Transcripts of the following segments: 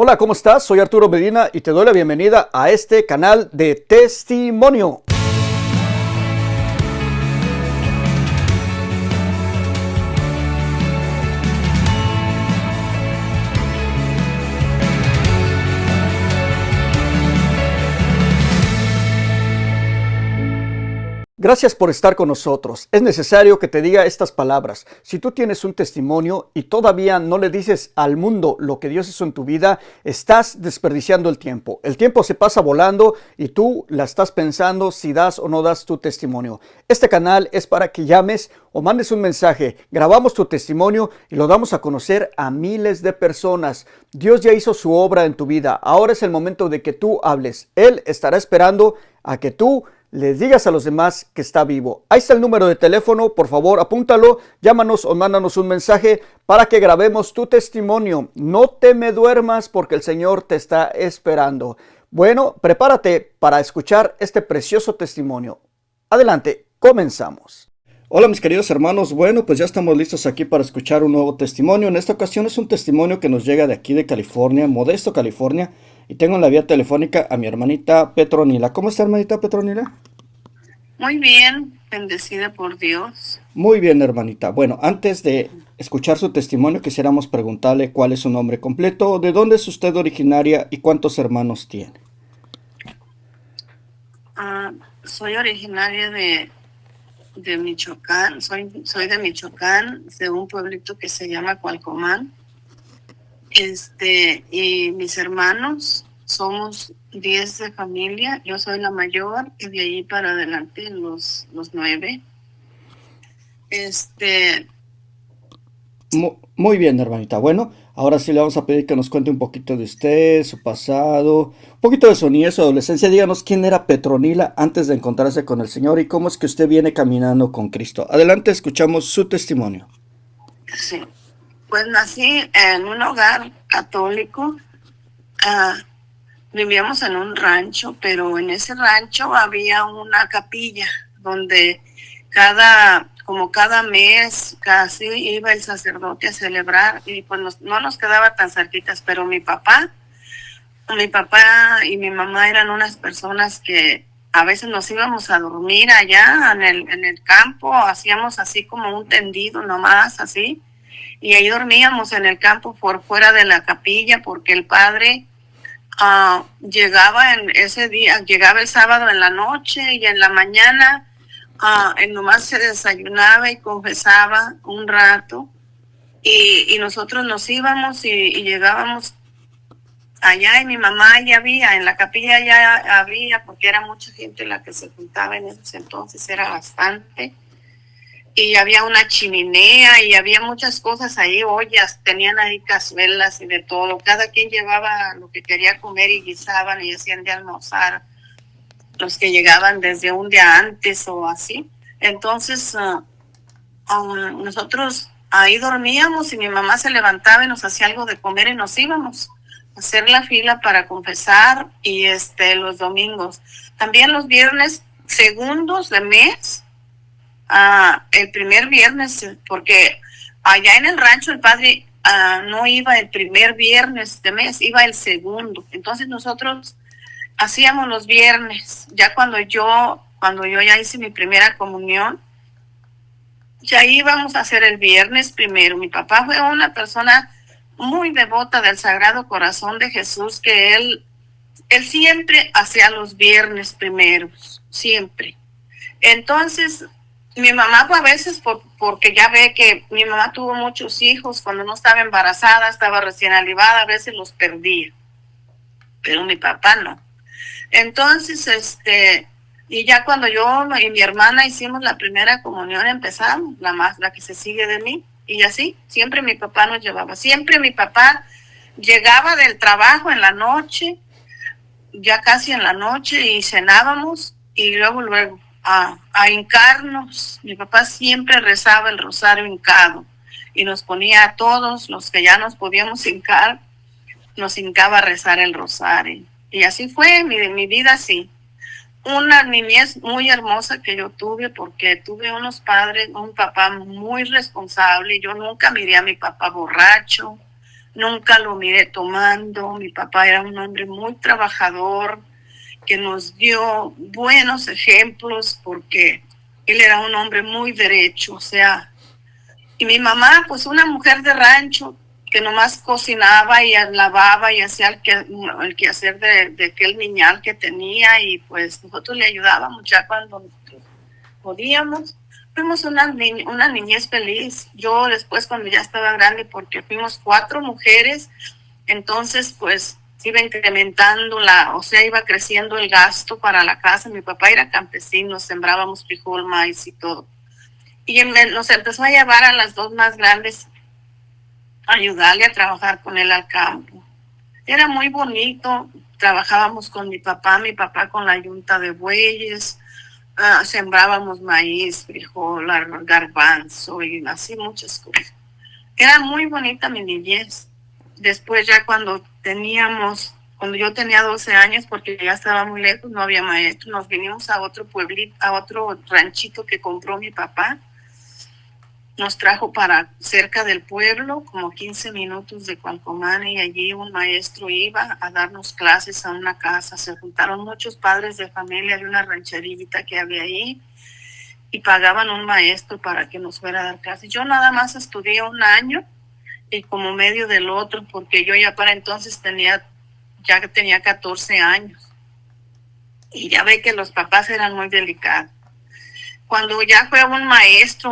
Hola, ¿cómo estás? Soy Arturo Medina y te doy la bienvenida a este canal de testimonio. Gracias por estar con nosotros. Es necesario que te diga estas palabras. Si tú tienes un testimonio y todavía no le dices al mundo lo que Dios hizo en tu vida, estás desperdiciando el tiempo. El tiempo se pasa volando y tú la estás pensando si das o no das tu testimonio. Este canal es para que llames o mandes un mensaje. Grabamos tu testimonio y lo damos a conocer a miles de personas. Dios ya hizo su obra en tu vida. Ahora es el momento de que tú hables. Él estará esperando a que tú les digas a los demás que está vivo. Ahí está el número de teléfono, por favor apúntalo, llámanos o mándanos un mensaje para que grabemos tu testimonio. No te me duermas porque el Señor te está esperando. Bueno, prepárate para escuchar este precioso testimonio. Adelante, comenzamos. Hola mis queridos hermanos, bueno pues ya estamos listos aquí para escuchar un nuevo testimonio. En esta ocasión es un testimonio que nos llega de aquí de California, Modesto, California. Y tengo en la vía telefónica a mi hermanita Petronila. ¿Cómo está, hermanita Petronila? Muy bien, bendecida por Dios. Muy bien, hermanita. Bueno, antes de escuchar su testimonio, quisiéramos preguntarle cuál es su nombre completo, de dónde es usted originaria y cuántos hermanos tiene. Soy originaria de Michoacán, soy de Michoacán, de un pueblito que se llama Cualcomán. Y mis hermanos somos 10 de familia, yo soy la mayor y de ahí para adelante los 9. Muy bien, hermanita. Bueno, ahora sí le vamos a pedir que nos cuente un poquito de usted, su pasado, un poquito de su niñez, su adolescencia. Díganos quién era Petronila antes de encontrarse con el Señor y cómo es que usted viene caminando con Cristo. Adelante, escuchamos su testimonio. Sí, pues nací en un hogar católico. Vivíamos en un rancho, pero en ese rancho había una capilla donde como cada mes casi iba el sacerdote a celebrar y pues no nos quedaba tan cerquitas, pero mi papá y mi mamá eran unas personas que a veces nos íbamos a dormir allá en el campo, hacíamos así como un tendido nomás así, y ahí dormíamos en el campo por fuera de la capilla porque el padre llegaba en ese día, llegaba el sábado en la noche y en la mañana nomás se desayunaba y confesaba un rato y nosotros nos íbamos y llegábamos allá y mi mamá ya había, en la capilla ya había, porque era mucha gente la que se juntaba en ese entonces, era bastante. Y había una chimenea y había muchas cosas ahí, ollas, tenían ahí cazuelas y de todo. Cada quien llevaba lo que quería comer y guisaban y hacían de almorzar los que llegaban desde un día antes o así. Entonces, nosotros ahí dormíamos y mi mamá se levantaba y nos hacía algo de comer y nos íbamos a hacer la fila para confesar y los domingos. También los viernes segundos de mes. El primer viernes, porque allá en el rancho el padre no iba el primer viernes de mes, iba el segundo. Entonces nosotros hacíamos los viernes. Ya cuando yo ya hice mi primera comunión, ya íbamos a hacer el viernes primero. Mi papá fue una persona muy devota del Sagrado Corazón de Jesús, que él siempre hacía los viernes primeros, siempre. Entonces, mi mamá fue a veces porque ya ve que mi mamá tuvo muchos hijos, cuando no estaba embarazada, estaba recién alivada, a veces los perdía, pero mi papá no. Entonces, y ya cuando yo y mi hermana hicimos la primera comunión, empezamos, la que se sigue de mí, y así, siempre mi papá nos llevaba, siempre mi papá llegaba del trabajo en la noche, ya casi en la noche, y cenábamos, y luego a hincarnos. Mi papá siempre rezaba el rosario hincado y nos ponía a todos los que ya nos podíamos hincar, nos hincaba a rezar el rosario. Y así fue mi vida así. Una niñez muy hermosa que yo tuve porque tuve unos padres, un papá muy responsable. Yo nunca miré a mi papá borracho, nunca lo miré tomando. Mi papá era un hombre muy trabajador, que nos dio buenos ejemplos porque él era un hombre muy derecho, o sea, y mi mamá, pues una mujer de rancho que nomás cocinaba y lavaba y hacía el quehacer de aquel niñal que tenía, y pues nosotros le ayudábamos ya cuando podíamos. Fuimos una niñez feliz. Yo después, cuando ya estaba grande, porque fuimos 4 mujeres, entonces pues iba incrementando o sea, iba creciendo el gasto para la casa. Mi papá era campesino, sembrábamos frijol, maíz y todo. Y nos empezó a llevar a las 2 más grandes a ayudarle a trabajar con él al campo. Era muy bonito. Trabajábamos con mi papá con la yunta de bueyes. Sembrábamos maíz, frijol, garbanzo y así muchas cosas. Era muy bonita mi niñez. Después ya cuando yo tenía 12 años, porque ya estaba muy lejos, no había maestro, nos vinimos a otro pueblito, a otro ranchito que compró mi papá. Nos trajo para cerca del pueblo, como 15 minutos de Cualcomán, y allí un maestro iba a darnos clases a una casa. Se juntaron muchos padres de familia de una rancherita que había ahí y pagaban un maestro para que nos fuera a dar clases. Yo nada más estudié un año y como medio del otro, porque yo ya para entonces tenía 14 años. Y ya ve que los papás eran muy delicados. Cuando ya fue un maestro,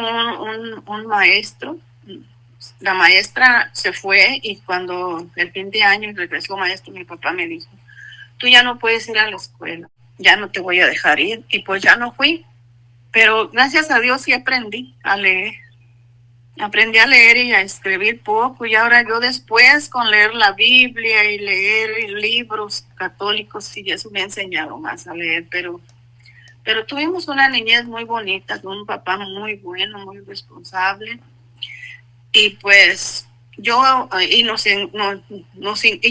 la maestra se fue, y cuando el fin de año regresó maestro, mi papá me dijo: tú ya no puedes ir a la escuela, ya no te voy a dejar ir. Y pues ya no fui, pero gracias a Dios sí aprendí a leer. Aprendí a leer y a escribir poco, y ahora yo después con leer la Biblia y leer libros católicos, sí, eso me ha enseñado más a leer, pero tuvimos una niñez muy bonita, con un papá muy bueno, muy responsable. Y pues yo, y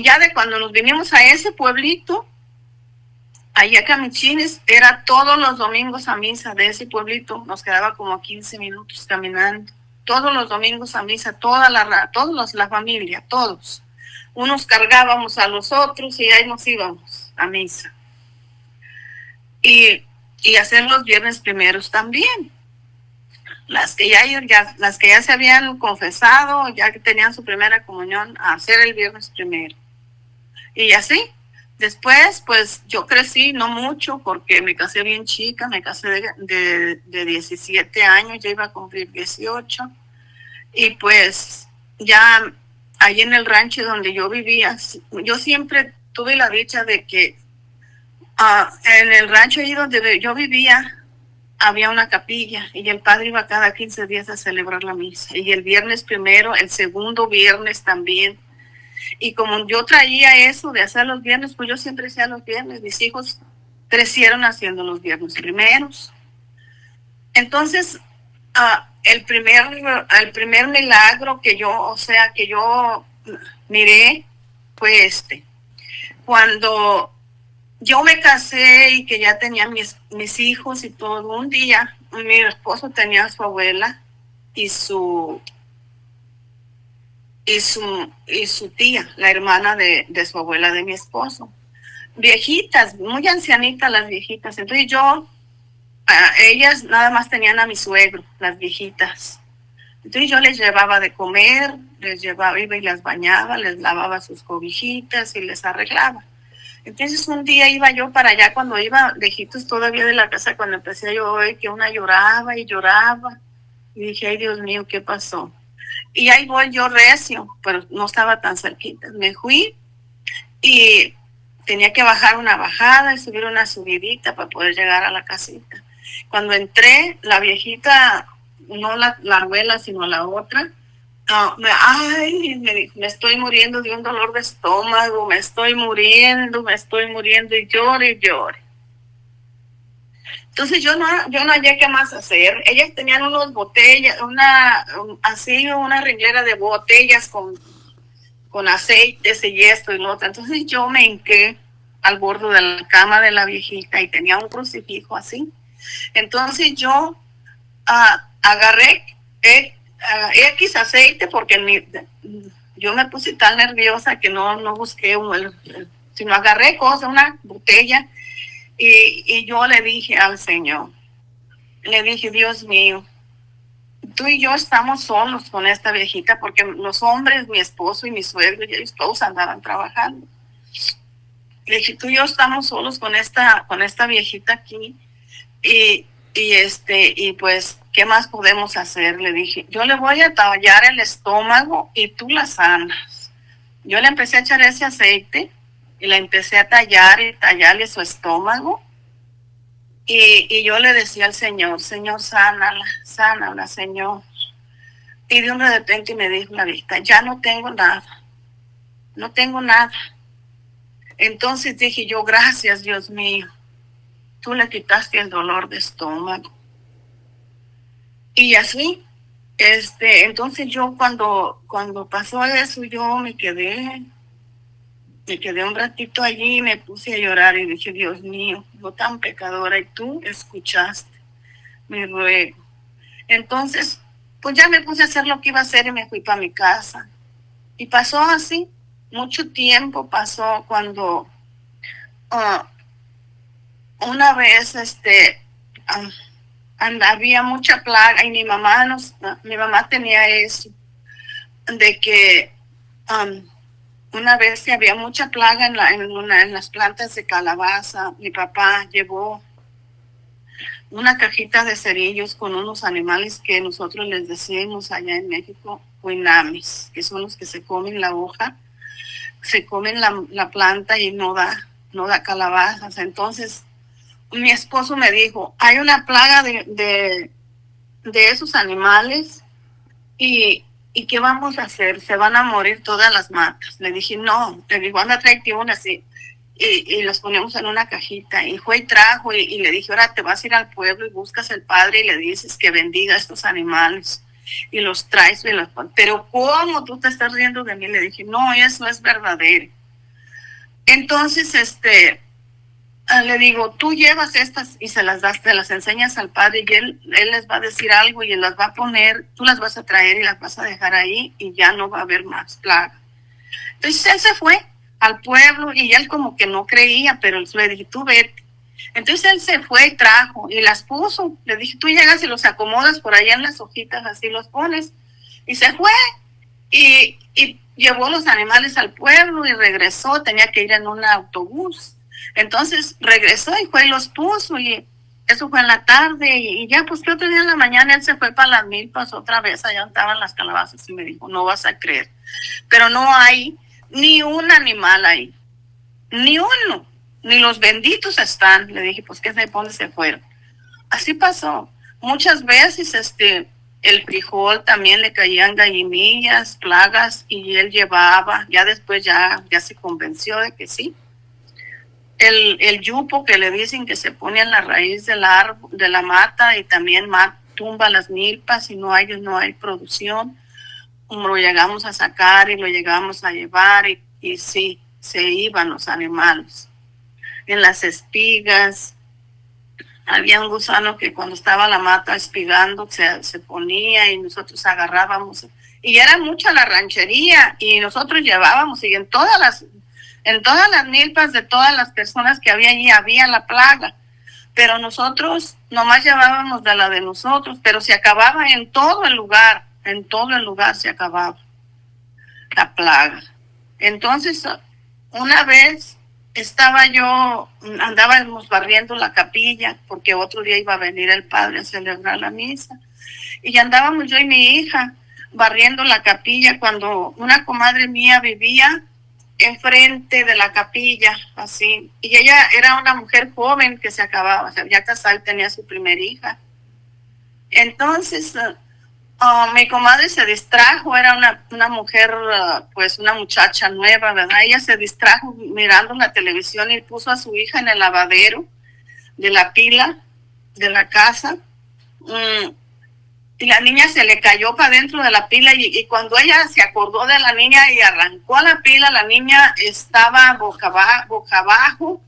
ya de cuando nos vinimos a ese pueblito, allá a Camichines, era todos los domingos a misa de ese pueblito. Nos quedaba como 15 minutos caminando. Todos los domingos a misa, la familia, todos. Unos cargábamos a los otros y ahí nos íbamos a misa. Y hacer los viernes primeros también. Las que ya se habían confesado, ya que tenían su primera comunión, a hacer el viernes primero. Y así. Después, pues yo crecí, no mucho, porque me casé bien chica, me casé de 17 años, ya iba a cumplir 18. Y pues ya ahí en el rancho donde yo vivía, yo siempre tuve la dicha de que en el rancho ahí donde yo vivía había una capilla, y el padre iba cada 15 días a celebrar la misa. Y el viernes primero, el segundo viernes también. Y como yo traía eso de hacer los viernes, pues yo siempre hacía los viernes. Mis hijos crecieron haciendo los viernes primeros. Entonces, el primer milagro que yo miré fue cuando yo me casé y que ya tenía mis hijos y todo. Un día mi esposo tenía a su abuela y su tía, la hermana de su abuela de mi esposo. Viejitas, muy ancianitas las viejitas. Entonces ellas nada más tenían a mi suegro, las viejitas. Entonces yo les llevaba de comer, iba y las bañaba, les lavaba sus cobijitas y les arreglaba. Entonces un día iba yo para allá, cuando iba lejitos todavía de la casa, cuando empecé yo a oír que una lloraba y lloraba. Y dije: ay, Dios mío, ¿qué pasó? Y ahí voy yo recio, pero no estaba tan cerquita. Me fui y tenía que bajar una bajada y subir una subidita para poder llegar a la casita. Cuando entré, la viejita, no la abuela, sino la otra, me dijo: me estoy muriendo de un dolor de estómago, me estoy muriendo, y llore y llore. Entonces yo no hallé qué más hacer. Ellas tenían unas botellas, una ringlera de botellas con aceites y esto y lo otro. Entonces yo me hinqué al borde de la cama de la viejita y tenía un crucifijo así. Entonces yo agarré X aceite, porque yo me puse tan nerviosa que no busqué, sino agarré una botella, y yo le dije al Señor, le dije, Dios mío, tú y yo estamos solos con esta viejita, porque los hombres, mi esposo y mi suegro, y ellos todos andaban trabajando. Le dije, tú y yo estamos solos con esta viejita aquí, y pues, ¿qué más podemos hacer? Le dije, yo le voy a tallar el estómago y tú la sanas. Yo le empecé a echar ese aceite y la empecé a tallar y tallarle su estómago. Y yo le decía al Señor, Señor, sánala, Señor. Y de un repente me dijo la vista, ya no tengo nada. Entonces dije yo, gracias, Dios mío. Tú le quitaste el dolor de estómago. Y así, entonces yo cuando pasó eso, yo me quedé un ratito allí y me puse a llorar y dije, Dios mío, yo tan pecadora, y tú escuchaste mi ruego. Entonces, pues ya me puse a hacer lo que iba a hacer y me fui para mi casa. Y pasó así, mucho tiempo pasó cuando una vez había mucha plaga y mi mamá tenía eso, de que una vez que había mucha plaga en las plantas de calabaza, mi papá llevó una cajita de cerillos con unos animales que nosotros les decimos allá en México, huinamis, que son los que se comen la hoja, se comen la planta y no da calabazas. Entonces, mi esposo me dijo, hay una plaga de esos animales y ¿qué vamos a hacer? Se van a morir todas las matas. Le dije, no, le digo, anda, tráete una así. Y los ponemos en una cajita. Y fue y trajo y le dije, ahora te vas a ir al pueblo y buscas al Padre y le dices que bendiga a estos animales. Y los traes y los pones. Pero ¿cómo tú te estás riendo de mí? Le dije, no, eso es verdadero. Entonces, le digo, tú llevas estas y se las enseñas al Padre y él les va a decir algo y él las va a poner, tú las vas a traer y las vas a dejar ahí y ya no va a haber más plaga. Entonces él se fue al pueblo y él como que no creía, pero le dije, tú vete. Entonces él se fue y trajo y las puso. Le dije, tú llegas y los acomodas por allá en las hojitas, así los pones. Y se fue y llevó los animales al pueblo y regresó, tenía que ir en un autobús. Entonces regresó y fue y los puso y eso fue en la tarde y ya pues que otro día en la mañana él se fue para las milpas otra vez, allá estaban las calabazas y me dijo, no vas a creer, pero no hay ni un animal ahí, ni uno, ni los benditos están. Le dije, pues ¿qué se pone? Se fueron. Así pasó. Muchas veces el frijol también le caían gallinillas, plagas y él llevaba, ya después ya se convenció de que sí. El yupo que le dicen que se pone en la raíz del árbol, de la mata y también tumba las milpas y no hay producción. Lo llegamos a sacar y lo llegamos a llevar y sí, se iban los animales. En las espigas, había un gusano que cuando estaba la mata espigando se ponía y nosotros agarrábamos. Y era mucha la ranchería y nosotros llevábamos y en todas las milpas de todas las personas que había allí había la plaga, pero nosotros nomás llevábamos de la de nosotros, pero se acababa en todo el lugar se acababa la plaga. Entonces, una vez andábamos barriendo la capilla, porque otro día iba a venir el Padre a celebrar la misa, y andábamos yo y mi hija barriendo la capilla cuando una comadre mía vivía enfrente de la capilla, así, y ella era una mujer joven que se acababa, ya casada, tenía su primer hija. Entonces, mi comadre se distrajo, era una mujer, pues una muchacha nueva, ¿verdad? Ella se distrajo mirando la televisión y puso a su hija en el lavadero de la pila de la casa. Y la niña se le cayó para dentro de la pila y cuando ella se acordó de la niña y arrancó la pila, la niña estaba boca abajo,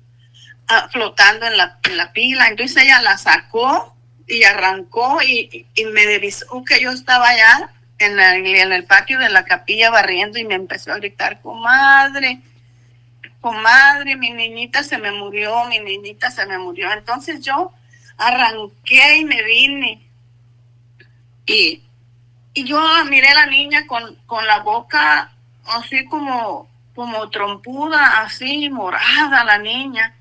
flotando en la pila. Entonces ella la sacó y arrancó y me avisó que yo estaba allá en el patio de la capilla barriendo y me empezó a gritar, comadre, comadre, mi niñita se me murió, mi niñita se me murió. Entonces yo arranqué y me vine y, y yo miré a la niña con la boca así como trompuda, así morada la niña.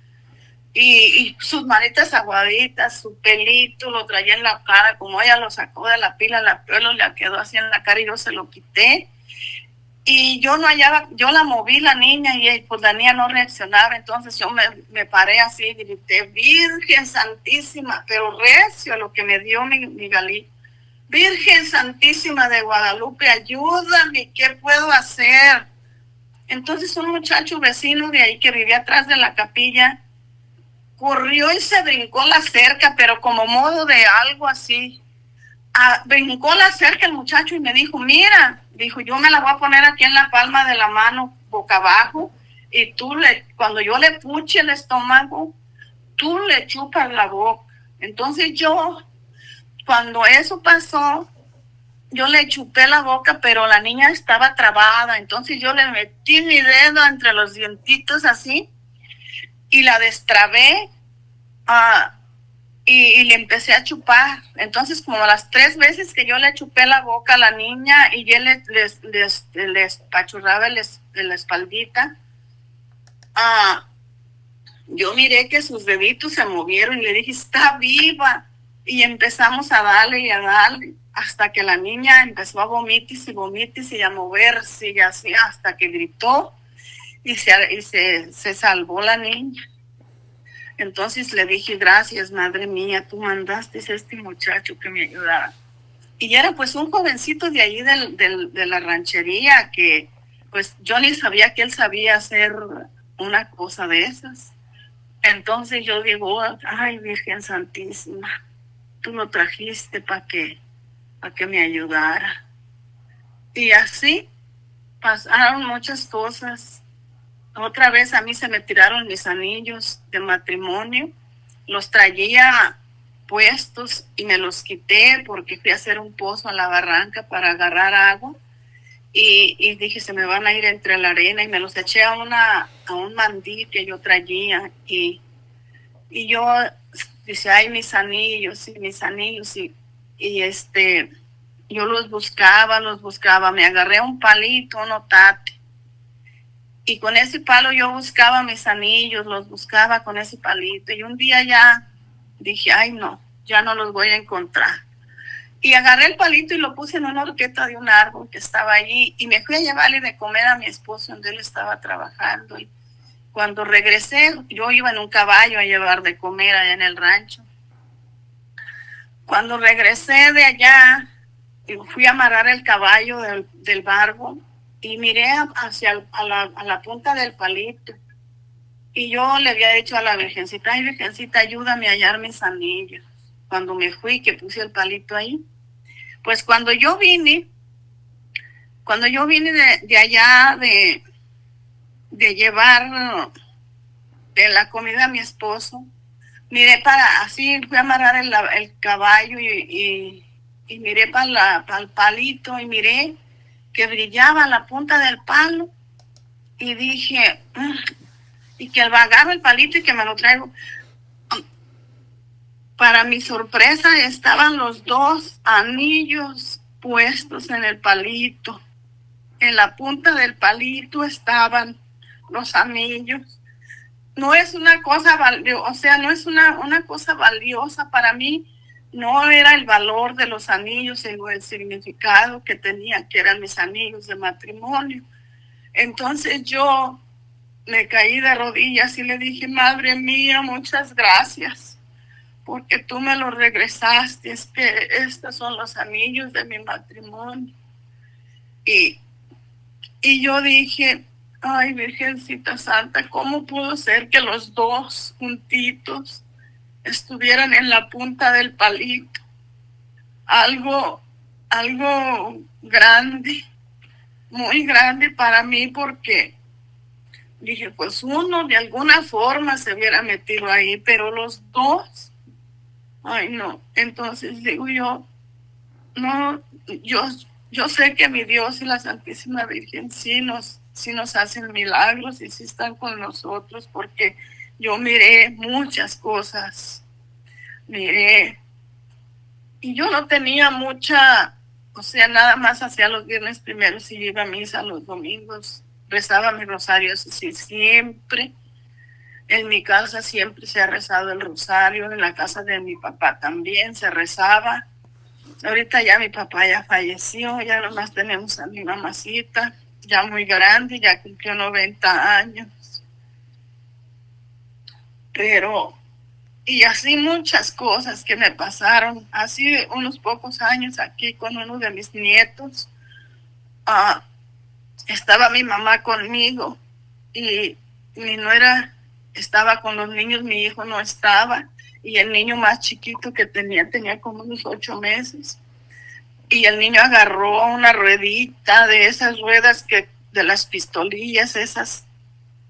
Y sus manitas aguaditas, su pelito lo traía en la cara, como ella lo sacó de la pila, la pelo le quedó así en la cara y yo se lo quité. Y yo no hallaba, yo la moví la niña y pues la niña no reaccionaba, entonces yo me paré así y grité, Virgen Santísima, pero recio lo que me dio mi Galí. Virgen Santísima de Guadalupe, ayúdame, ¿qué puedo hacer? Entonces un muchacho vecino de ahí que vivía atrás de la capilla, corrió y se brincó la cerca, pero como modo de algo así. Brincó la cerca el muchacho y me dijo, mira, dijo, yo me la voy a poner aquí en la palma de la mano, boca abajo, y cuando yo le puche el estómago, tú le chupas la boca. Entonces cuando eso pasó, yo le chupé la boca, pero la niña estaba trabada, entonces yo le metí mi dedo entre los dientitos así, y la destrabé y le empecé a chupar. Entonces, como las 3 veces que yo le chupé la boca a la niña y yo les pachurraba la espaldita, yo miré que sus deditos se movieron y le dije, está viva. Y empezamos a darle y a darle hasta que la niña empezó a vomitis y a moverse y así hasta que gritó y se salvó la niña. Entonces le dije, gracias, madre mía, tú mandaste a este muchacho que me ayudara. Y era pues un jovencito de allí de la ranchería que pues yo ni sabía que él sabía hacer una cosa de esas. Entonces yo digo, ay, Virgen Santísima, tú lo trajiste para que me ayudara. Y así pasaron muchas cosas. Otra vez a mí se me tiraron mis anillos de matrimonio, los traía puestos y me los quité porque fui a hacer un pozo a la barranca para agarrar agua y dije se me van a ir entre la arena y me los eché a un mandil que yo traía y yo dice, ay, mis anillos y yo los buscaba, me agarré un palito, un otate. Y con ese palo yo buscaba mis anillos, los buscaba con ese palito. Y un día ya dije, ay no, ya no los voy a encontrar. Y agarré el palito y lo puse en una horqueta de un árbol que estaba allí. Y me fui a llevarle de comer a mi esposo donde él estaba trabajando. Y cuando regresé, yo iba en un caballo a llevar de comer allá en el rancho. Cuando regresé de allá, fui a amarrar el caballo del barbo. Y miré hacia a la punta del palito. Y yo le había dicho a la Virgencita, ay, Virgencita, ayúdame a hallar mis anillos. Cuando me fui, que puse el palito ahí. Pues cuando yo vine de allá de llevar de la comida a mi esposo, miré así fui a amarrar el caballo y miré para el palito y miré que brillaba la punta del palo y dije, y que agarro el palito y que me lo traigo. Para mi sorpresa estaban los 2 anillos puestos en el palito. En la punta del palito estaban los anillos. No es una cosa valiosa, o sea, no es una cosa valiosa para mí. No era el valor de los anillos, sino el significado que tenían, que eran mis anillos de matrimonio. Entonces yo me caí de rodillas y le dije, madre mía, muchas gracias, porque tú me los regresaste, es que estos son los anillos de mi matrimonio. Y yo dije, ay, Virgencita Santa, ¿cómo pudo ser que los 2 juntitos estuvieran en la punta del palito? Algo grande, muy grande para mí, porque dije, pues uno de alguna forma se hubiera metido ahí, pero los 2, ay no. Entonces digo yo, no, yo yo sé que mi Dios y la Santísima Virgen sí nos hacen milagros y sí están con nosotros, porque yo miré muchas cosas, miré, y yo no tenía mucha, o sea, nada más hacía los viernes primeros y iba a misa los domingos, rezaba mis rosarios, sí, siempre. En mi casa siempre se ha rezado el rosario, en la casa de mi papá también se rezaba. Ahorita ya mi papá ya falleció, ya nomás tenemos a mi mamacita, ya muy grande, ya cumplió 90 años. Pero, y así muchas cosas que me pasaron. Hace unos pocos años aquí con uno de mis nietos, estaba mi mamá conmigo y mi nuera estaba con los niños, mi hijo no estaba, y el niño más chiquito que tenía como unos 8 meses. Y el niño agarró una ruedita de esas ruedas de las pistolillas, esas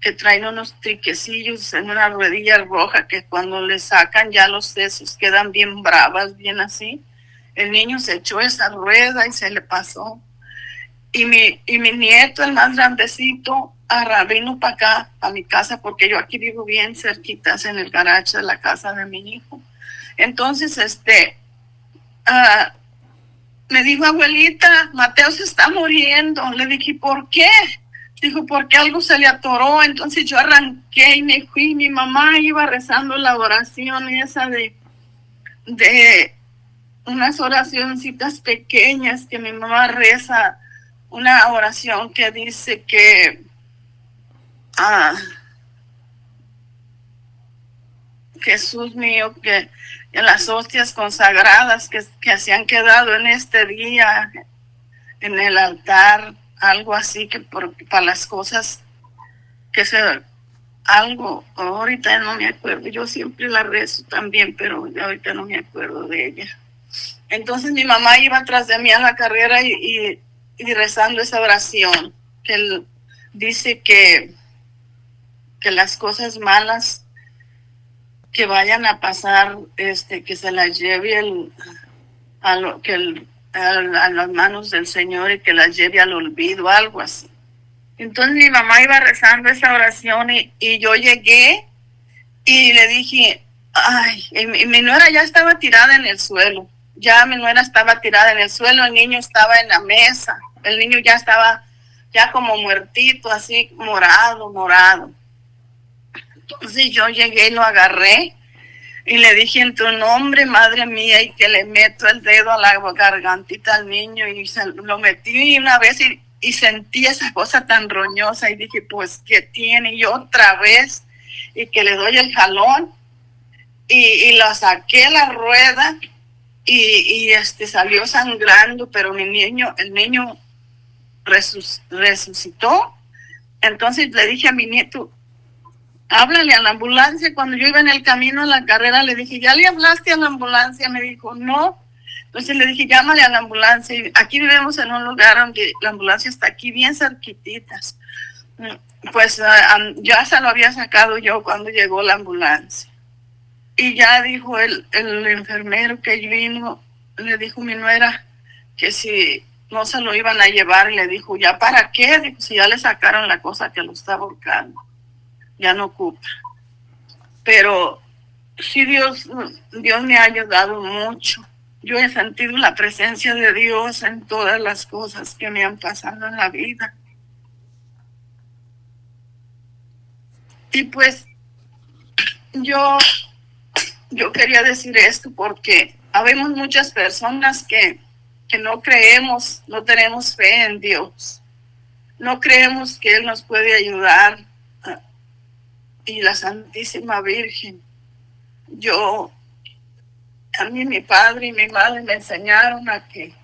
que traen unos triquecillos en una ruedilla roja que cuando le sacan ya los sesos quedan bien bravas, bien así. El niño se echó esa rueda y se le pasó. Y mi nieto, el más grandecito, vino para acá, a mi casa, porque yo aquí vivo bien cerquitas en el garaje de la casa de mi hijo. Entonces, me dijo, abuelita, Mateo se está muriendo. Le dije, ¿por qué? Dijo, porque algo se le atoró. Entonces yo arranqué y me fui. Mi mamá iba rezando la oración esa de unas oracioncitas pequeñas que mi mamá reza. Una oración que dice que Jesús mío, que en las hostias consagradas que se han quedado en este día en el altar, algo así que para las cosas que se, algo, ahorita no me acuerdo, yo siempre la rezo también, pero ahorita no me acuerdo de ella. Entonces mi mamá iba atrás de mí a la carrera y rezando esa oración, que él dice que las cosas malas que vayan a pasar, que se las lleve a las manos del Señor y que las lleve al olvido, algo así. Entonces mi mamá iba rezando esa oración y yo llegué y le dije, ay, y mi nuera ya estaba tirada en el suelo, ya mi nuera estaba tirada en el suelo, el niño estaba en la mesa, el niño ya estaba ya como muertito, así morado. Entonces yo llegué y lo agarré y le dije en tu nombre, madre mía, y que le meto el dedo a la gargantita al niño y lo metí una vez y sentí esa cosa tan roñosa y dije, pues, ¿qué tiene? Y otra vez, y que le doy el jalón y lo saqué la rueda y salió sangrando, pero el niño resucitó. Entonces le dije a mi nieto, háblale a la ambulancia. Cuando yo iba en el camino a la carrera, le dije, ¿ya le hablaste a la ambulancia? Me dijo, no. Entonces le dije, llámale a la ambulancia. Y aquí vivimos en un lugar donde la ambulancia está aquí bien cerquititas. Pues ya se lo había sacado yo cuando llegó la ambulancia. Y ya dijo el enfermero que vino, le dijo mi nuera que si no se lo iban a llevar, y le dijo, ¿ya para qué? Dijo, si ya le sacaron la cosa que lo está volcando, ya no ocupa. Pero sí, Dios me ha ayudado mucho. Yo he sentido la presencia de Dios en todas las cosas que me han pasado en la vida. Y pues yo quería decir esto porque habemos muchas personas que no creemos, no tenemos fe en Dios. No creemos que Él nos puede ayudar. Y la Santísima Virgen. A mí mi padre y mi madre me enseñaron a que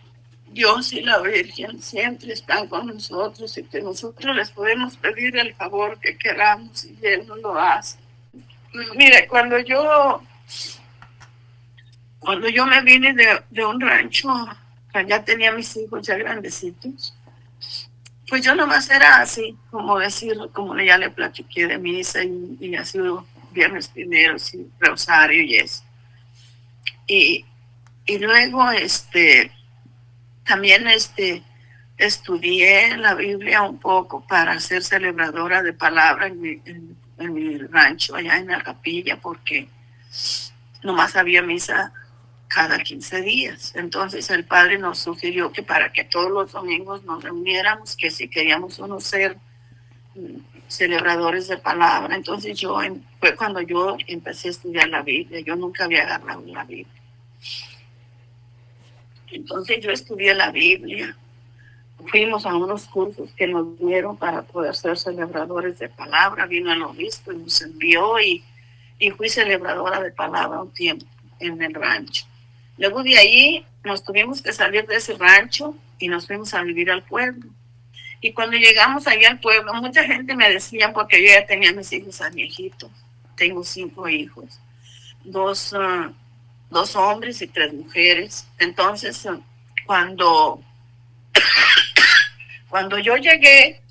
Dios y la Virgen siempre están con nosotros y que nosotros les podemos pedir el favor que queramos y Él nos lo hace. Mire, cuando yo me vine de un rancho, ya tenía mis hijos ya grandecitos, pues yo nomás era así, como decir, como ya le platiqué de misa y ha sido viernes primeros y rosario y eso. Y luego, También estudié la Biblia un poco para ser celebradora de palabra en mi rancho, allá en la capilla, porque nomás había misa cada 15 días. Entonces el padre nos sugirió que para que todos los domingos nos reuniéramos, que si queríamos uno ser celebradores de palabra. Entonces fue cuando yo empecé a estudiar la Biblia. Yo nunca había agarrado la Biblia. Entonces yo estudié la Biblia. Fuimos a unos cursos que nos dieron para poder ser celebradores de palabra. Vino el obispo y nos envió y fui celebradora de palabra un tiempo en el rancho. Luego de ahí nos tuvimos que salir de ese rancho y nos fuimos a vivir al pueblo. Y cuando llegamos allá al pueblo, mucha gente me decía, porque yo ya tenía mis hijos a viejitos, tengo 5 hijos, dos hombres y 3 mujeres. Entonces, cuando yo llegué,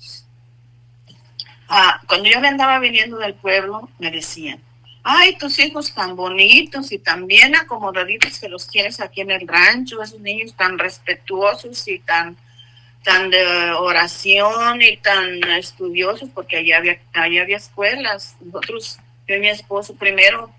cuando yo me andaba viniendo del pueblo, me decían, ay, tus hijos tan bonitos y tan bien acomodaditos que los tienes aquí en el rancho, esos niños tan respetuosos y tan de oración y tan estudiosos, porque allá había escuelas. Nosotros, yo y mi esposo, primero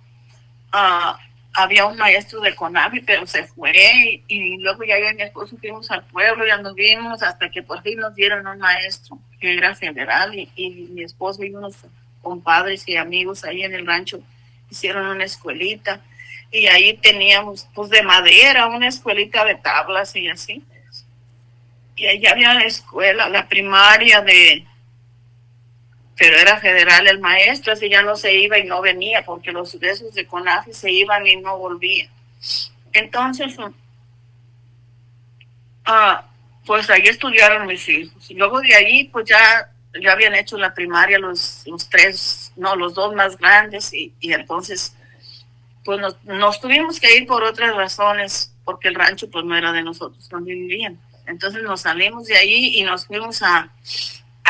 había un maestro de CONAVI, pero se fue, y luego ya yo y mi esposo fuimos al pueblo, ya nos vimos hasta que por fin nos dieron un maestro que era federal, y mi esposo y unos compadres y amigos ahí en el rancho hicieron una escuelita, y ahí teníamos pues de madera, una escuelita de tablas y así. Y allá había la escuela, la primaria pero era federal el maestro, así ya no se iba y no venía, porque los de esos de CONAFI se iban y no volvían. Entonces, pues ahí estudiaron mis hijos. Y luego de ahí, pues ya habían hecho la primaria los 2 más grandes, y entonces, pues nos tuvimos que ir por otras razones, porque el rancho pues no era de nosotros donde vivían. Entonces nos salimos de ahí y nos fuimos a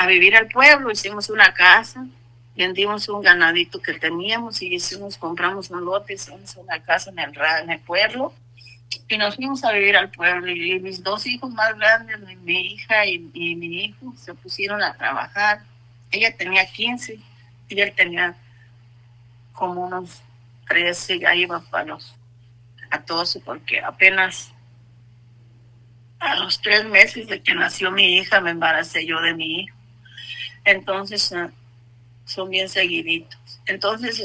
vivir al pueblo. Hicimos una casa, vendimos un ganadito que teníamos y compramos un lote, hicimos una casa en el pueblo y nos fuimos a vivir al pueblo. Y mis 2 hijos más grandes, mi hija y mi hijo, se pusieron a trabajar. Ella tenía 15 y él tenía como unos 13, ya iba para los 14, porque apenas a los 3 meses de que nació mi hija me embaracé yo de mi hijo. Entonces son bien seguiditos. Entonces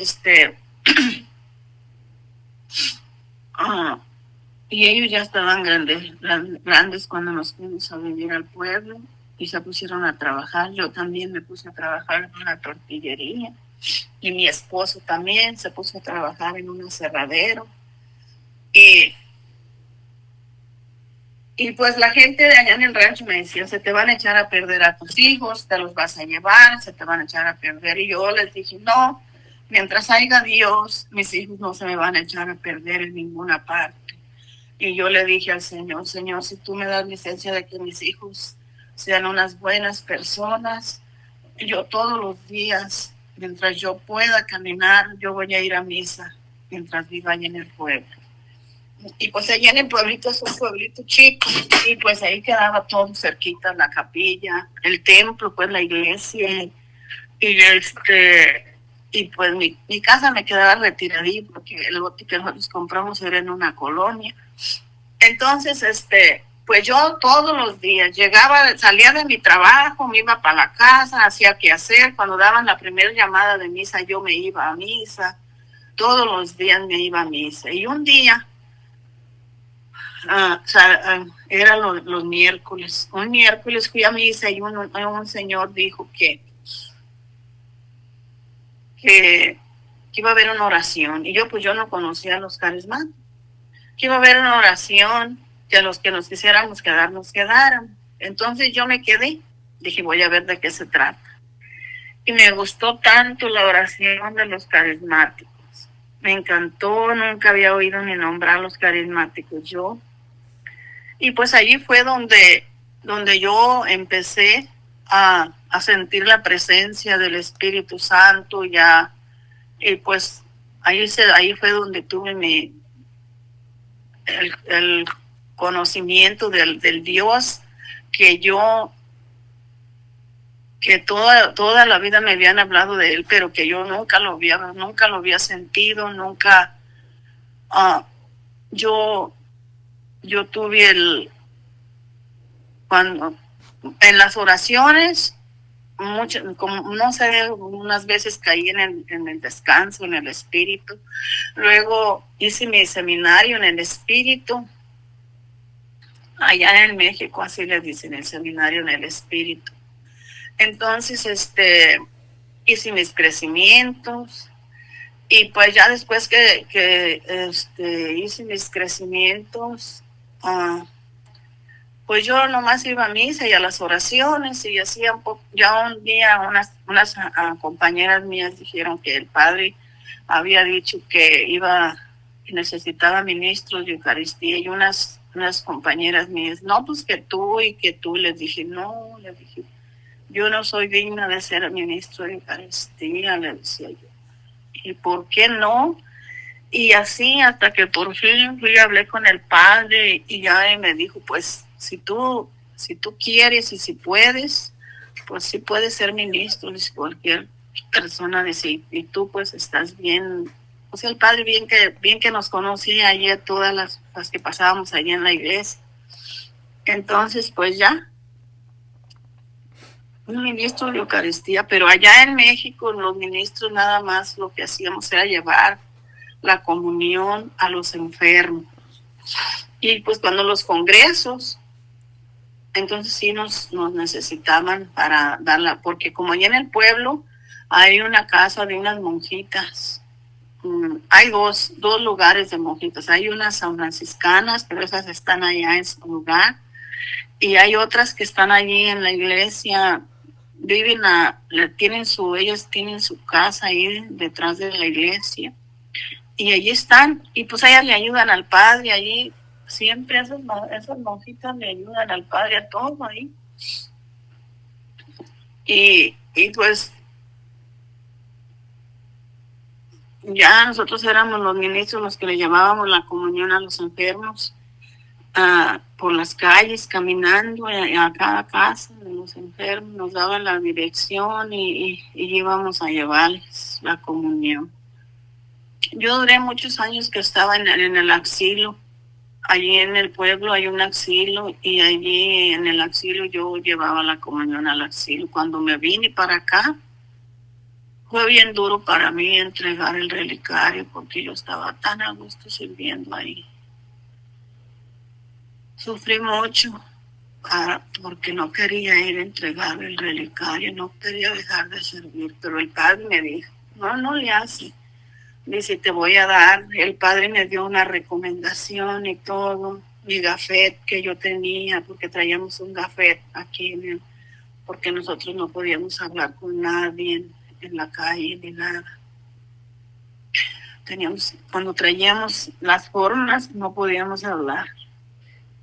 y ellos ya estaban grandes cuando nos fuimos a vivir al pueblo y se pusieron a trabajar. Yo también me puse a trabajar en una tortillería y mi esposo también se puso a trabajar en un aserradero. Y pues la gente de allá en el rancho me decía, se te van a echar a perder a tus hijos, te los vas a llevar, se te van a echar a perder. Y yo les dije, no, mientras haya Dios, mis hijos no se me van a echar a perder en ninguna parte. Y yo le dije al Señor, Señor, si tú me das licencia de que mis hijos sean unas buenas personas, yo todos los días, mientras yo pueda caminar, yo voy a ir a misa mientras viva allá en el pueblo. Y pues allá en el pueblito, es un pueblito chico, y pues ahí quedaba todo cerquita, la capilla, el templo, pues la iglesia, y pues mi casa me quedaba retiradita, porque el lote que nosotros compramos era en una colonia. Entonces, pues yo todos los días salía de mi trabajo, me iba para la casa, hacía qué hacer. Cuando daban la primera llamada de misa, yo me iba a misa. Todos los días me iba a misa. Y un día, eran los miércoles. Un miércoles fui a misa y un señor dijo que iba a haber una oración. Y yo no conocía a los carismáticos. Que iba a haber una oración, que a los que nos quisiéramos quedar, nos quedaran. Entonces yo me quedé. Dije, voy a ver de qué se trata. Y me gustó tanto la oración de los carismáticos. Me encantó, nunca había oído ni nombrar a los carismáticos yo. Y pues allí fue donde yo empecé a sentir la presencia del Espíritu Santo ya. Y pues ahí fue donde tuve el conocimiento del Dios que toda la vida me habían hablado de él, pero que yo nunca lo había sentido, nunca. Yo tuve cuando en las oraciones, como no sé, unas veces caí en el descanso, en el espíritu. Luego hice mi seminario en el espíritu. Allá en México así le dicen, el seminario en el espíritu. Entonces, hice mis crecimientos. Y pues ya después que hice mis crecimientos, pues yo nomás iba a misa y a las oraciones y hacía ya un día unas compañeras mías dijeron que el padre había dicho que necesitaba ministros de Eucaristía, y unas compañeras mías, no, pues que tú, les dije, no, les dije, yo no soy digna de ser ministro de Eucaristía, le decía yo. ¿Y por qué no? Y así hasta que por fin fui y hablé con el padre y ya me dijo, pues si tú quieres y si puedes, pues sí puedes ser ministro, dice cualquier persona, dice, y tú pues estás bien. O sea, el padre bien que nos conocía allí a todas las que pasábamos allí en la iglesia. Entonces pues ya, un ministro de Eucaristía, pero allá en México los ministros nada más lo que hacíamos era llevar la comunión a los enfermos. Y pues cuando los congresos, entonces sí nos necesitaban para darla, porque como allá en el pueblo hay una casa de unas monjitas, hay dos lugares de monjitas, hay unas san franciscanas, pero esas están allá en su lugar, y hay otras que están allí en la iglesia, ellos tienen su casa ahí detrás de la iglesia, y allí están, y pues ellas le ayudan al padre allí, siempre esas monjitas le ayudan al padre a todo ahí. Y pues ya nosotros éramos los ministros los que le llevábamos la comunión a los enfermos, por las calles, caminando a cada casa de los enfermos, nos daban la dirección y íbamos a llevarles la comunión. Yo duré muchos años que estaba en el asilo. Allí en el pueblo hay un asilo y allí en el asilo yo llevaba la comunión al asilo. Cuando me vine para acá, fue bien duro para mí entregar el relicario porque yo estaba tan a gusto sirviendo ahí. Sufrí mucho porque no quería ir a entregar el relicario, no quería dejar de servir, pero el padre me dijo, no le hace. Dice, te voy a dar. El padre me dio una recomendación y todo, mi gafet que yo tenía, porque traíamos un gafet aquí, porque nosotros no podíamos hablar con nadie en la calle ni nada. Cuando traíamos las formas, no podíamos hablar.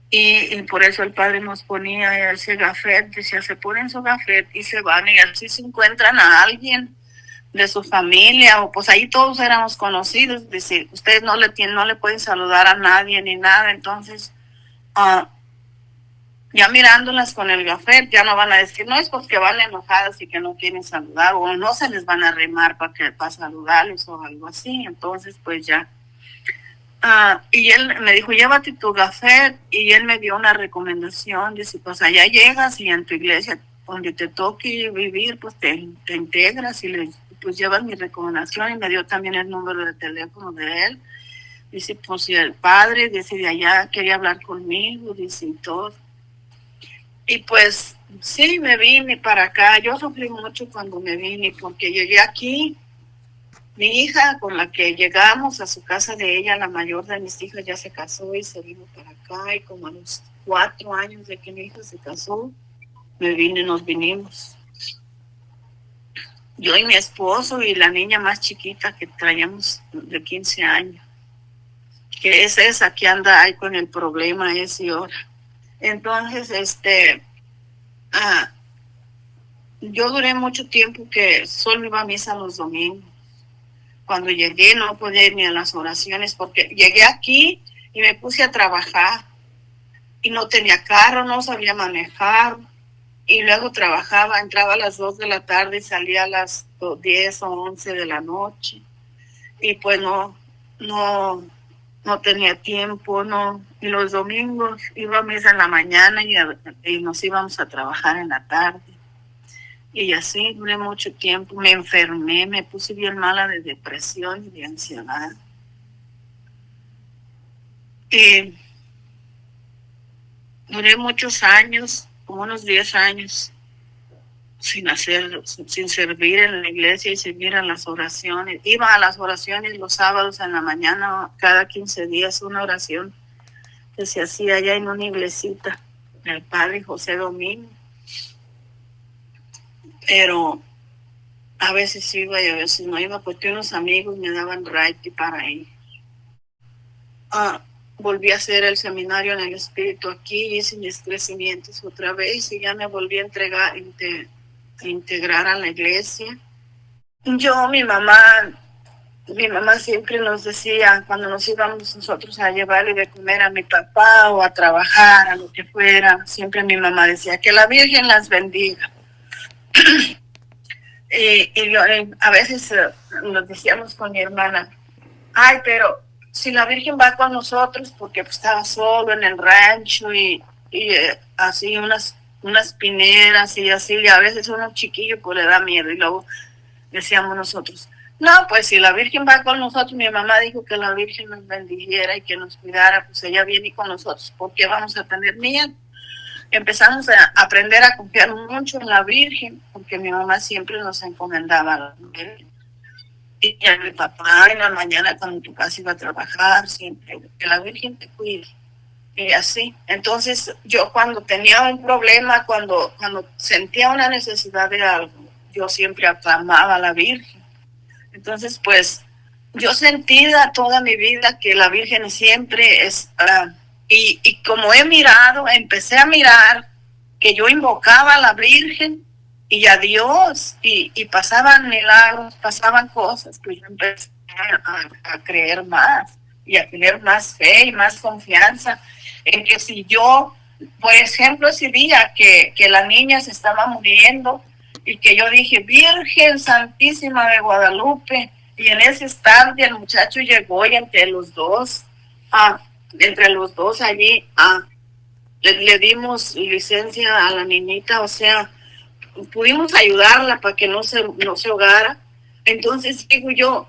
Y por eso el padre nos ponía ese gafet, decía, se ponen su gafet y se van, y así se encuentran a alguien de su familia, o pues ahí todos éramos conocidos, dice, ustedes no le pueden saludar a nadie ni nada, entonces ya mirándolas con el gafet, ya no van a decir, no es porque van enojadas y que no quieren saludar, o no se les van a arrimar para saludarles o algo así, entonces pues ya. Y él me dijo, llévate tu gafet, y él me dio una recomendación, dice, pues allá llegas y en tu iglesia, donde te toque vivir, pues te integras y pues llevas mi recomendación, y me dio también el número de teléfono de él. Dice, pues si el padre, dice, de allá quería hablar conmigo, dice, y todo. Y pues sí, me vine para acá. Yo sufrí mucho cuando me vine porque llegué aquí. Mi hija con la que llegamos a su casa de ella, la mayor de mis hijas, ya se casó y se vino para acá, y como a los 4 años de que mi hija se casó, nos vinimos. Yo y mi esposo y la niña más chiquita que traíamos de 15 años, que es esa que anda ahí con el problema ese ahora. Entonces, yo duré mucho tiempo que solo iba a misa los domingos. Cuando llegué no podía ir ni a las oraciones porque llegué aquí y me puse a trabajar. y no tenía carro, no sabía manejar. Y luego trabajaba, entraba a las 2 de la tarde y salía a las 10 o 11 de la noche. Y pues no, no tenía tiempo, no. Y los domingos iba a misa en la mañana y nos íbamos a trabajar en la tarde. Y así duré mucho tiempo. Me enfermé, me puse bien mala de depresión y de ansiedad. Y duré muchos años, como unos 10 años, sin servir en la iglesia y sin ir a las oraciones. Iba a las oraciones los sábados en la mañana, cada 15 días, una oración que se hacía allá en una iglesita, el padre José Domingo. Pero a veces iba y a veces no iba, porque unos amigos me daban raite para ir. Volví a hacer el seminario en el Espíritu aquí, hice mis crecimientos otra vez y ya me volví a integrar a la iglesia. Mi mamá siempre nos decía, cuando nos íbamos nosotros a llevarle de comer a mi papá o a trabajar, a lo que fuera, siempre mi mamá decía, que la Virgen las bendiga. y yo, a veces nos decíamos con mi hermana, ay, pero si la Virgen va con nosotros, porque pues, estaba solo en el rancho y así unas pineras y así, y a veces uno chiquillo pues le da miedo. Y luego decíamos nosotros, no, pues si la Virgen va con nosotros, mi mamá dijo que la Virgen nos bendijera y que nos cuidara, pues ella viene con nosotros, ¿por qué vamos a tener miedo? Empezamos a aprender a confiar mucho en la Virgen, porque mi mamá siempre nos encomendaba a la Virgen. Y a mi papá en la mañana cuando tu casa iba a trabajar, siempre, que la Virgen te cuide. Y así. Entonces, yo cuando tenía un problema, cuando sentía una necesidad de algo, yo siempre aclamaba a la Virgen. Entonces, pues, yo sentía toda mi vida que la Virgen siempre es... y como empecé a mirar que yo invocaba a la Virgen, y a Dios, y pasaban milagros, pasaban cosas, que yo empecé a creer más, y a tener más fe y más confianza, en que si yo, por ejemplo, ese día que la niña se estaba muriendo, y que yo dije, Virgen Santísima de Guadalupe, y en ese instante el muchacho llegó, y entre los dos allí, le dimos licencia a la niñita, o sea, pudimos ayudarla para que no se ahogara. Entonces digo yo,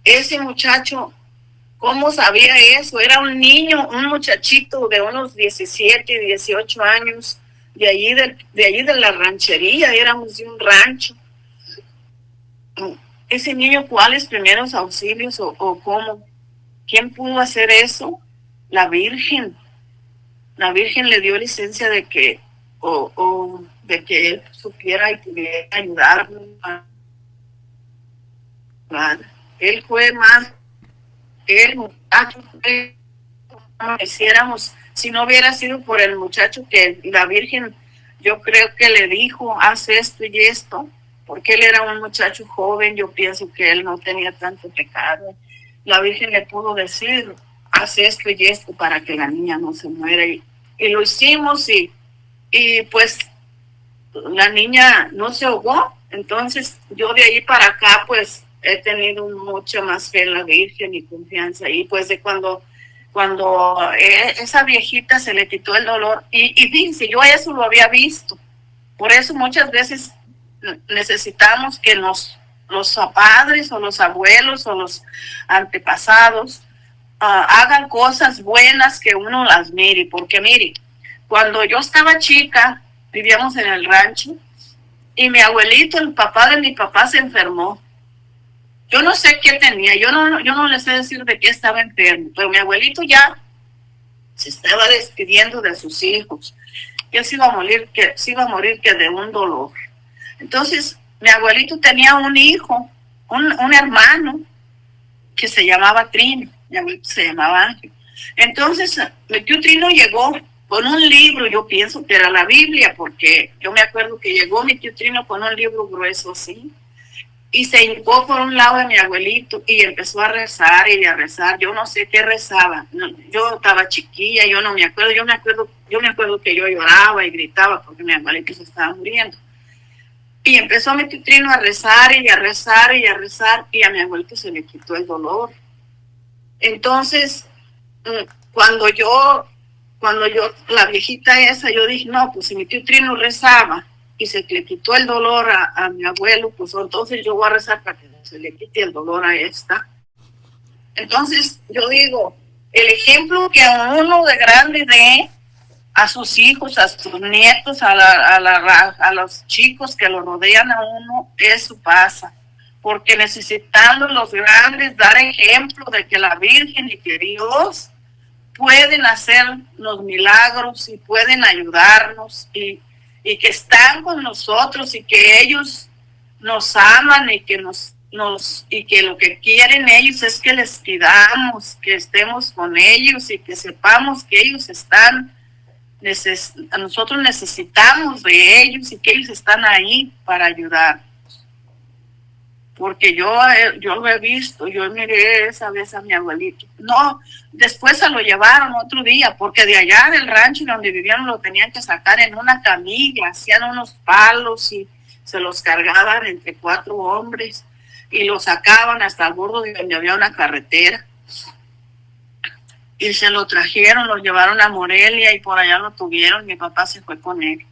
ese muchacho, ¿cómo sabía eso? Era un niño, un muchachito de unos 17, 18 años, de allí de la ranchería, éramos de un rancho. Ese niño, ¿cuáles primeros auxilios o cómo? ¿Quién pudo hacer eso? La Virgen. La Virgen le dio licencia de que o de que él supiera y pudiera ayudarnos. Él fue más, el muchacho, como hiciéramos, si no hubiera sido por el muchacho que la Virgen, yo creo que le dijo, haz esto y esto, porque él era un muchacho joven, yo pienso que él no tenía tanto pecado. La Virgen le pudo decir, haz esto y esto para que la niña no se muera. Y lo hicimos y pues la niña no se ahogó. Entonces yo de ahí para acá pues he tenido mucha más fe en la Virgen y confianza. Y pues de cuando esa viejita se le quitó el dolor, y fíjense, yo eso lo había visto. Por eso muchas veces necesitamos que los padres o los abuelos o los antepasados hagan cosas buenas, que uno las mire. Porque mire, cuando yo estaba chica, vivíamos en el rancho, y mi abuelito, el papá de mi papá, se enfermó. Yo no sé qué tenía, yo no le sé decir de qué estaba enfermo, pero mi abuelito ya se estaba despidiendo de sus hijos. Él se iba a morir que de un dolor. Entonces, mi abuelito tenía un hijo, un hermano, que se llamaba Trino. Mi abuelito se llamaba Ángel. Entonces, mi tío Trino llegó con un libro, yo pienso que era la Biblia, porque yo me acuerdo que llegó mi tío Trino con un libro grueso así, y se hincó por un lado de mi abuelito y empezó a rezar y a rezar. Yo no sé qué rezaba. No, yo estaba chiquilla, yo no me acuerdo. Yo me acuerdo que yo lloraba y gritaba porque mi abuelito se estaba muriendo. Y empezó mi Trino a rezar y a rezar y a rezar y a mi abuelito se le quitó el dolor. Entonces, cuando yo, la viejita esa, yo dije, no, pues si mi tío Trino rezaba y se le quitó el dolor a mi abuelo, pues entonces yo voy a rezar para que se le quite el dolor a esta. Entonces yo digo, el ejemplo que a uno de grande dé a sus hijos, a sus nietos, a los chicos que lo rodean a uno, eso pasa. Porque necesitando los grandes dar ejemplo de que la Virgen y que Dios pueden hacer los milagros y pueden ayudarnos y que están con nosotros y que ellos nos aman y que y que lo que quieren ellos es que les pidamos, que estemos con ellos y que sepamos que ellos están, nosotros necesitamos de ellos y que ellos están ahí para ayudar. Porque yo lo he visto, yo miré esa vez a mi abuelito. No, después se lo llevaron otro día, porque de allá del rancho donde vivían lo tenían que sacar en una camilla, hacían unos palos y se los cargaban entre 4 hombres y lo sacaban hasta el borde de donde había una carretera. Y se lo trajeron, lo llevaron a Morelia y por allá lo tuvieron, mi papá se fue con él.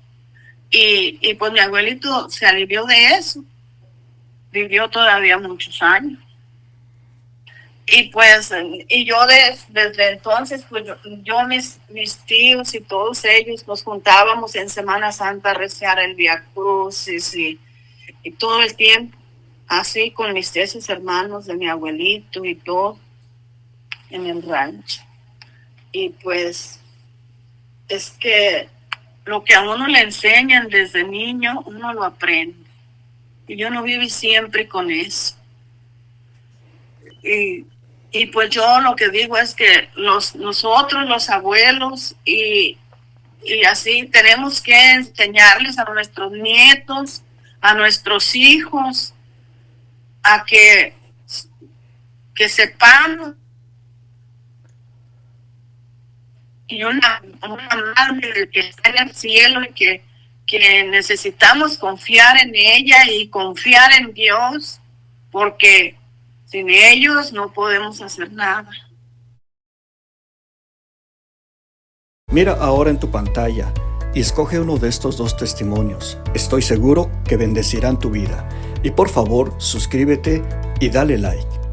Y pues mi abuelito se alivió de eso. Vivió todavía muchos años. Y pues, y yo desde entonces, pues yo mis tíos y todos ellos nos juntábamos en Semana Santa a rezar el Vía Crucis y todo el tiempo, así con mis 3 hermanos de mi abuelito y todo, en el rancho. Y pues, es que lo que a uno le enseñan desde niño, uno lo aprende. Y yo no viví siempre con eso. Y pues yo lo que digo es que nosotros, los abuelos, y así tenemos que enseñarles a nuestros nietos, a nuestros hijos, a que sepamos. Y una madre que está en el cielo y que necesitamos confiar en ella y confiar en Dios, porque sin ellos no podemos hacer nada. Mira ahora en tu pantalla y escoge uno de estos 2 testimonios. Estoy seguro que bendecirán tu vida. Y por favor, suscríbete y dale like.